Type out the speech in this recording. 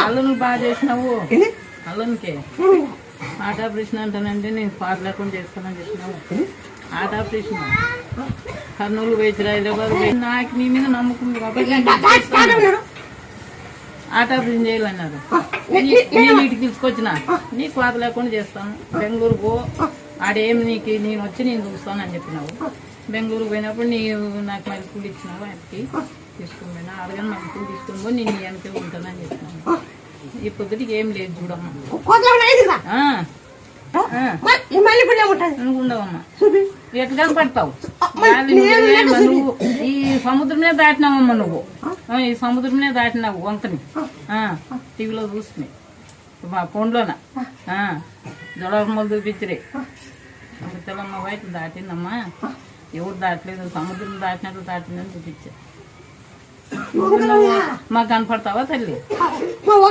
అల్లుని బాగా చేసినావు. అల్లునికి హార్ట్ ఆపరేషన్ అంటానంటే నేను పాట లేకుండా చేస్తానని చెప్పినావు. హార్ట్ ఆపరేషన్ కర్నూలు పోయి హైదరాబాద్ పోయి నాకు నీ మీద నమ్మకం హార్ట్ ఆపరేషన్ చేయాలన్నారు. నేను వీటికి తీసుకొచ్చిన నీకు పాత లేకుండా చేస్తాను. బెంగళూరు పో, ఆడేమి నీకు నేను వచ్చి నేను చూస్తానని చెప్పినావు. బెంగళూరు పోయినప్పుడు నీవు నాకు మరి కూలి ఇచ్చినావు. ఆయనకి తీసుకుని పోయినా అడగని మరి కూలి తీసుకుని పోయి నేను వెనకే ఉంటానని చెప్పినాను. ఈ పొద్దుటికి ఏం లేదు చూడమ్మా. ఉండవమ్మా ఎట్లా పడతావు. నువ్వు ఈ సముద్రమే దాటినావమ్మా. నువ్వు ఈ సముద్రమే దాటినావు వంకని. టీవీలో చూస్తున్నాయి మా ఫోన్లోన జొడమ్మలు చూపించరే. తెల్లమ్మ బయట దాటిందమ్మా. ఎవరు దాటలేదు, సముద్రం దాటినట్లు దాటిందని చూపించా. మాకు కనపడతావా తల్లి?